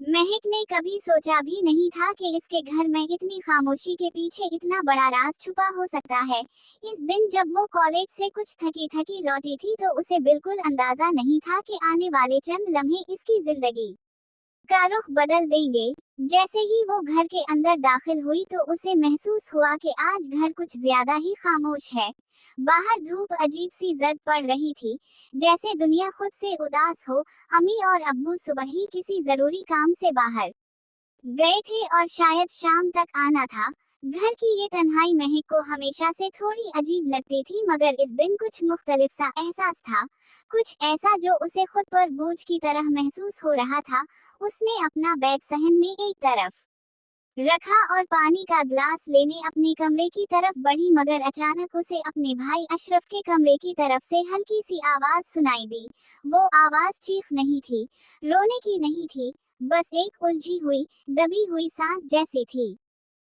महक ने कभी सोचा भी नहीं था कि इसके घर में इतनी खामोशी के पीछे इतना बड़ा राज छुपा हो सकता है। इस दिन जब वो कॉलेज से कुछ थकी थकी लौटी थी तो उसे बिल्कुल अंदाजा नहीं था कि आने वाले चंद लम्हे इसकी जिंदगी का रुख बदल देंगे। जैसे ही वो घर के अंदर दाखिल हुई तो उसे महसूस हुआ कि आज घर कुछ ज्यादा ही खामोश है। बाहर धूप अजीब सी जर्द पड़ रही थी, जैसे दुनिया खुद से उदास हो। अम्मी और अब्बू सुबह ही किसी जरूरी काम से बाहर गए थे और शायद शाम तक आना था। घर की ये तन्हाई महक को हमेशा से थोड़ी अजीब लगती थी, मगर इस दिन कुछ मुख्तलिफ सा एहसास था, कुछ ऐसा जो उसे खुद पर बोझ की तरह महसूस हो रहा था। उसने अपना बैग सहन में एक तरफ रखा और पानी का ग्लास लेने अपने कमरे की तरफ बढ़ी, मगर अचानक उसे अपने भाई अशरफ के कमरे की तरफ से हल्की सी आवाज सुनाई दी। वो आवाज चीख नहीं थी, रोने की नहीं थी, बस एक उलझी हुई, दबी हुई सांस जैसी थी।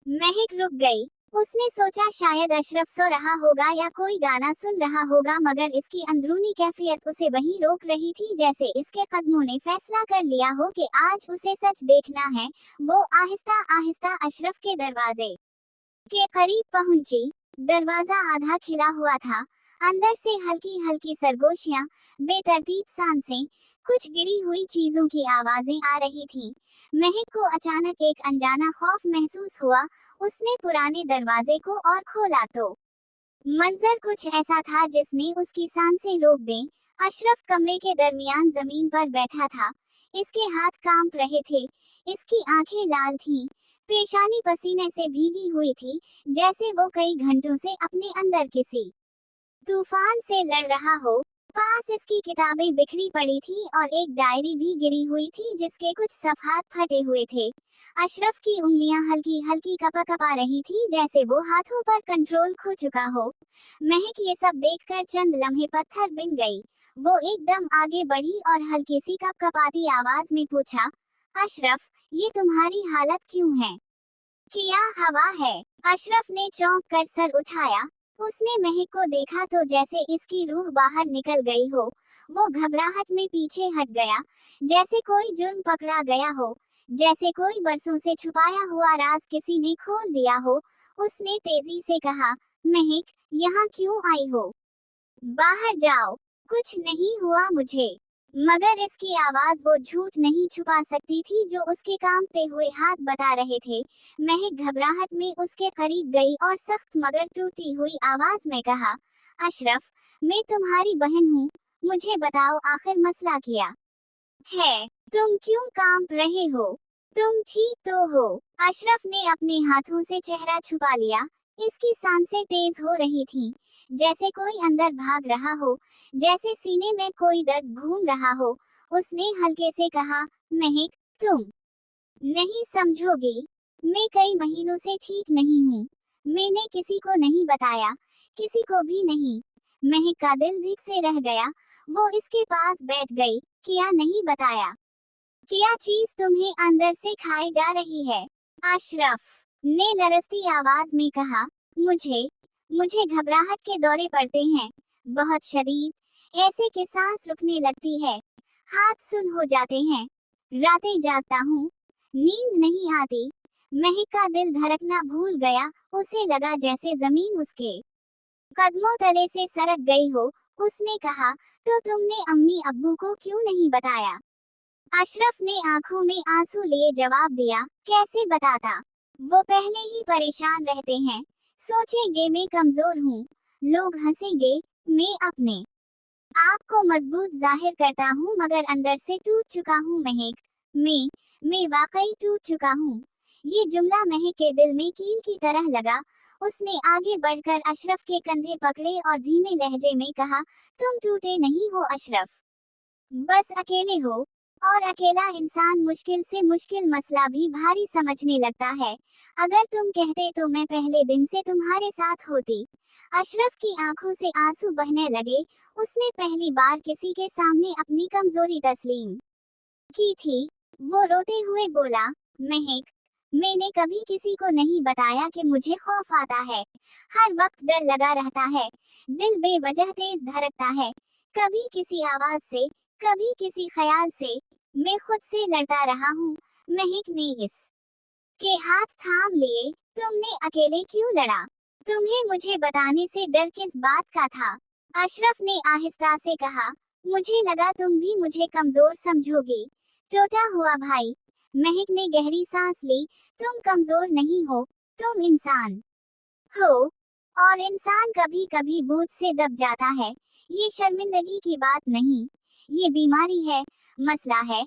महक रुक गई। उसने सोचा शायद अशरफ सो रहा होगा या कोई गाना सुन रहा होगा, मगर इसकी अंदरूनी कैफियत उसे वहीं रोक रही थी, जैसे इसके कदमों ने फैसला कर लिया हो कि आज उसे सच देखना है। वो आहिस्ता आहिस्ता अशरफ के दरवाजे के करीब पहुंची। दरवाजा आधा खिला हुआ था। अंदर से हल्की हल्की सरगोशियां, बेतरतीब सांसें, कुछ गिरी हुई चीजों की आवाजें आ रही थीं। महक को अचानक एक अनजाना खौफ महसूस हुआ। उसने पुराने दरवाजे को और खोला तो मंजर कुछ ऐसा था जिसने उसकी सांसें रोक दें। अशरफ कमरे के दरमियान जमीन पर बैठा था। इसके हाथ कांप रहे थे, इसकी आंखें लाल थीं, पेशानी पसीने से भीगी हुई थी, जैसे वो कई घंटों से अपने अंदर किसी तूफान से लड़ रहा हो। पास इसकी किताबें बिखरी पड़ी थी और एक डायरी भी गिरी हुई थी जिसके कुछ सफ़हात फटे हुए थे। अशरफ की उंगलियां हल्की हल्की कपा रही थी, जैसे वो हाथों पर कंट्रोल खो चुका हो। महक ये सब देखकर चंद लम्हे पत्थर बिन गई। वो एकदम आगे बढ़ी और हल्की सी कपकपाती आवाज में पूछा, अशरफ, ये तुम्हारी हालत क्यों है? क्या हवा है? अशरफ ने चौंक कर सर उठाया। उसने महक को देखा तो जैसे इसकी रूह बाहर निकल गई हो। वो घबराहट में पीछे हट गया, जैसे कोई जुर्म पकड़ा गया हो, जैसे कोई बरसों से छुपाया हुआ राज किसी ने खोल दिया हो। उसने तेजी से कहा, महक, यहाँ क्यों आई हो? बाहर जाओ। कुछ नहीं हुआ मुझे। मगर इसकी आवाज वो झूठ नहीं छुपा सकती थी जो उसके कांपते हुए हाथ बता रहे थे। महक घबराहट में उसके करीब गई और सख्त मगर टूटी हुई आवाज में कहा, अशरफ, मैं तुम्हारी बहन हूँ, मुझे बताओ आखिर मसला क्या है? तुम क्यों कांप रहे हो? तुम ठीक तो हो? अशरफ ने अपने हाथों से चेहरा छुपा लिया। इसकी सांसें तेज हो रही थीं, जैसे कोई अंदर भाग रहा हो, जैसे सीने में कोई दर्द घूम रहा हो। उसने हल्के से कहा, महक, तुम नहीं समझोगी, मैं कई महीनों से ठीक नहीं हूँ। मैंने किसी को नहीं बताया, किसी को भी नहीं। महक का दिल धिक से रह गया। वो इसके पास बैठ गई। क्या नहीं बताया? क्या चीज तुम्हें अंदर से खाई जा रही है? अशरफ ने लरजती आवाज में कहा, मुझे मुझे घबराहट के दौरे पड़ते हैं, बहुत शदीद, ऐसे कि सांस रुकने लगती है, हाथ सुन हो जाते हैं, रातें जागता हूँ, नींद नहीं आती। महक का दिल धड़कना भूल गया। उसे लगा जैसे जमीन उसके कदमों तले से सरक गई हो। उसने कहा, तो तुमने अम्मी अब्बू को क्यों नहीं बताया? अशरफ ने आंखों में आंसू लिए जवाब दिया, कैसे बताता? वो पहले ही परेशान रहते हैं, सोचेंगे मैं कमजोर हूँ, लोग हंसेंगे, मैं अपने आप को मजबूत जाहिर करता हूँ, मगर अंदर से टूट चुका हूँ महक। मैं वाकई टूट चुका हूँ। ये जुमला महक के दिल में कील की तरह लगा। उसने आगे बढ़कर अशरफ के कंधे पकड़े और धीमे लहजे में कहा, तुम टूटे नहीं हो अशरफ, बस अकेले हो। और अकेला इंसान मुश्किल से मुश्किल मसला भी भारी समझने लगता है। अगर तुम कहते तो मैं पहले दिन से तुम्हारे साथ होती। अशरफ की आंखों से आंसू बहने लगे। उसने पहली बार किसी के सामने अपनी कमजोरी तस्लीम की थी। वो रोते हुए बोला, महक, मैंने कभी किसी को नहीं बताया कि मुझे खौफ आता है। हर वक्त डर लगा रहता है, दिल बेवजह तेज धड़कता है, कभी किसी आवाज से, कभी किसी ख्याल से। मैं खुद से लड़ता रहा हूँ, महक ने इसके हाथ थाम लिए। तुमने अकेले क्यों लड़ा? तुम्हें मुझे बताने से डर किस बात का था? अशरफ ने आहिस्ता से कहा। मुझे लगा तुम भी मुझे कमजोर समझोगी। टूटा हुआ भाई। महक ने गहरी सांस ली। तुम कमजोर नहीं हो, तुम इंसान हो, और इंसान कभी कभी भूत से दब जाता है। ये शर्मिंदगी की बात नहीं, ये बीमारी है, मसला है,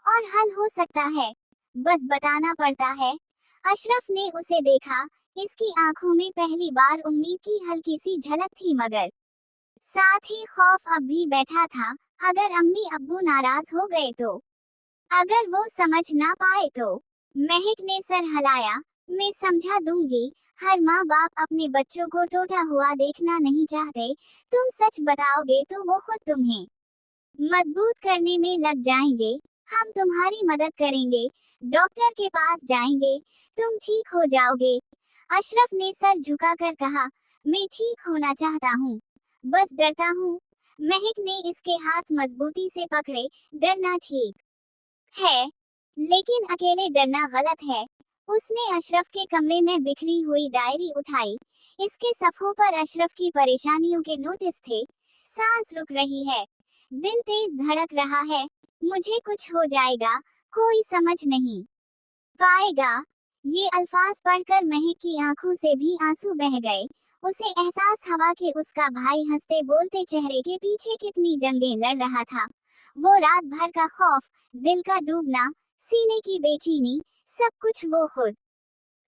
और हल हो सकता है, बस बताना पड़ता है। अशरफ ने उसे देखा। इसकी आंखों में पहली बार उम्मीद की हल्की सी झलक थी, मगर साथ ही खौफ अब भी बैठा था। अगर अम्मी अब्बू नाराज हो गए तो, अगर वो समझ ना पाए तो। महक ने सर हिलाया। मैं समझा दूंगी। हर माँ बाप अपने बच्चों को टूटा हुआ देखना नहीं चाहते। तुम सच बताओगे तो वो खुद तुम्हें मजबूत करने में लग जाएंगे। हम तुम्हारी मदद करेंगे, डॉक्टर के पास जाएंगे, तुम ठीक हो जाओगे। अशरफ ने सर झुकाकर कहा। मैं ठीक होना चाहता हूँ, बस डरता हूँ। महक ने इसके हाथ मजबूती से पकड़े। डरना ठीक है, लेकिन अकेले डरना गलत है। उसने अशरफ के कमरे में बिखरी हुई डायरी उठाई। इसके सफ़ों पर अशरफ की परेशानियों के नोटिस थे। सांस रुक रही है, दिल तेज धड़क रहा है। मुझे कुछ हो जाएगा, कोई समझ नहीं पाएगा। ये अल्फाज पढ़कर महक की आंखों से भी आंसू बह गए। उसे एहसास हुआ कि उसका भाई हंसते बोलते चेहरे के पीछे कितनी जंगें लड़ रहा था। वो रात भर का खौफ, दिल का डूबना, सीने की बेचैनी, सब कुछ वो खुद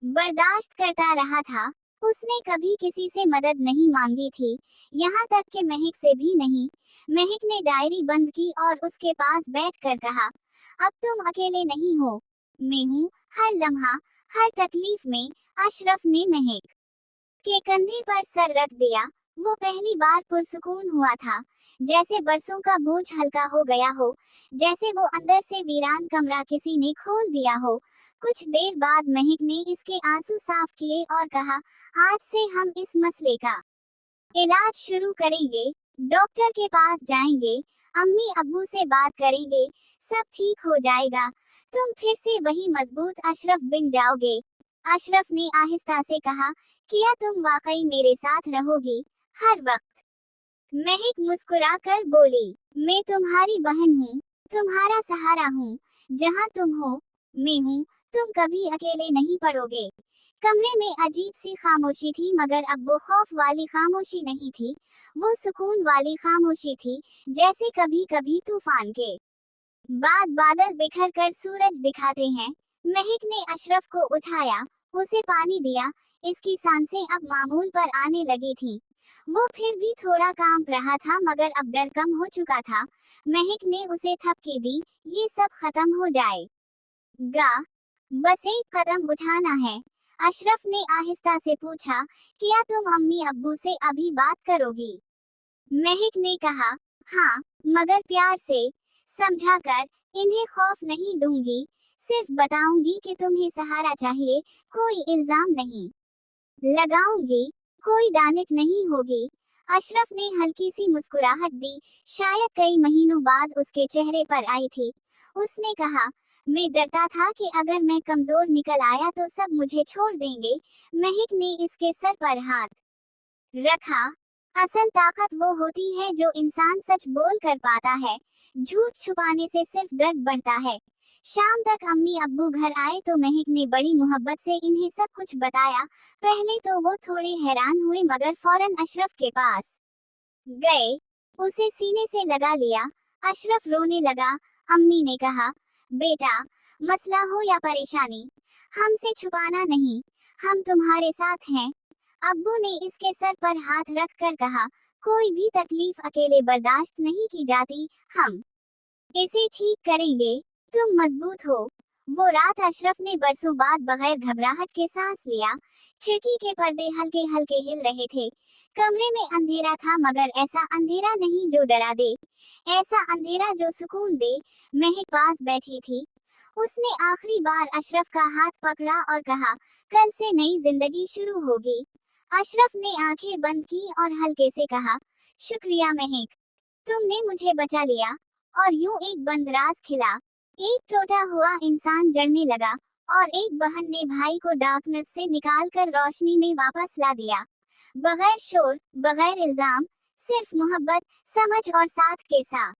बर्दाश्त करता रहा था। उसने कभी किसी से मदद नहीं मांगी थी, यहाँ तक कि महक से भी नहीं। महक ने डायरी बंद की और उसके पास बैठकर कहा, अब तुम अकेले नहीं हो, मैं हूँ, हर लम्हा, हर तकलीफ में। अशरफ ने महक के कंधे पर सर रख दिया। वो पहली बार पुरसुकून हुआ था, जैसे बरसों का बोझ हल्का हो गया हो, जैसे वो अंदर से वीरान कमरा किसी ने खोल दिया हो। कुछ देर बाद महक ने इसके आंसू साफ किए और कहा, आज से हम इस मसले का इलाज शुरू करेंगे, डॉक्टर के पास जाएंगे, अम्मी अब्बू से बात करेंगे, सब ठीक हो जाएगा। तुम फिर से वही मजबूत अशरफ बन जाओगे। अशरफ ने आहिस्ता से कहा, क्या तुम वाकई मेरे साथ रहोगी हर वक्त? महक मुस्कुराकर बोली, मैं तुम्हारी बहन हूँ, तुम्हारा सहारा हूँ। जहाँ तुम हो, मैं हूँ, तुम कभी अकेले नहीं पड़ोगे। कमरे में अजीब सी खामोशी थी, मगर अब वो खौफ वाली खामोशी नहीं थी, वो सुकून वाली खामोशी थी, जैसे कभी कभी तूफान के बाद बादल बिखर कर सूरज दिखाते हैं। महक ने अशरफ को उठाया, उसे पानी दिया। इसकी सांसें अब मामूल पर आने लगी थीं। वो फिर भी थोड़ा कांप रहा था, मगर अब डर कम हो चुका था। महक ने उसे थपकी दी, ये सब खत्म हो जाएगा, बस एक कदम उठाना है। अशरफ ने आहिस्ता से पूछा, क्या तुम अम्मी अब्बू से अभी बात करोगी? महक ने कहा, हाँ, मगर प्यार से, समझाकर। इन्हें खौफ नहीं दूंगी, सिर्फ बताऊंगी कि तुम्हें सहारा चाहिए, कोई इल्जाम नहीं लगाऊंगी, कोई डांट नहीं होगी। अशरफ ने हल्की सी मुस्कुराहट दी, शायद कई महीनों बाद उसके चेहरे पर आई थी। उसने कहा, मैं डरता था कि अगर मैं कमजोर निकल आया तो सब मुझे छोड़ देंगे। महक ने इसके सर पर हाथ रखा। असल ताकत वो होती है जो इंसान सच बोल कर पाता है, झूठ छुपाने से सिर्फ दर्द बढ़ता है। शाम तक अम्मी अब्बू घर आए तो महक ने बड़ी मोहब्बत से इन्हें सब कुछ बताया। पहले तो वो थोड़े हैरान हुए, मगर फौरन अशरफ के पास गए, उसे सीने से लगा लिया। अशरफ रोने लगा। अम्मी ने कहा, बेटा, मसला हो या परेशानी, हमसे छुपाना नहीं, हम तुम्हारे साथ हैं। अब्बू ने इसके सर पर हाथ रख कर कहा, कोई भी तकलीफ अकेले बर्दाश्त नहीं की जाती, हम इसे ठीक करेंगे, तुम मजबूत हो। वो रात अशरफ ने बरसों बाद बगैर घबराहट के सांस लिया। खिड़की के पर्दे हल्के हल्के हिल रहे थे। कमरे में अंधेरा था, मगर ऐसा अंधेरा नहीं जो डरा दे, ऐसा अंधेरा जो सुकून दे। महक पास बैठी थी। उसने आखिरी बार अशरफ का हाथ पकड़ा और कहा, कल से नई जिंदगी शुरू होगी। अशरफ ने आंखें बंद की और हल्के से कहा, शुक्रिया महक, तुमने मुझे बचा लिया। और यूं एक बंद राज खिला। एक टूटा हुआ इंसान जड़ने लगा और एक बहन ने भाई को डार्कनेस से निकालकर रोशनी में वापस ला दिया, बगैर शोर, बगैर इल्जाम, सिर्फ मोहब्बत, समझ और साथ के साथ।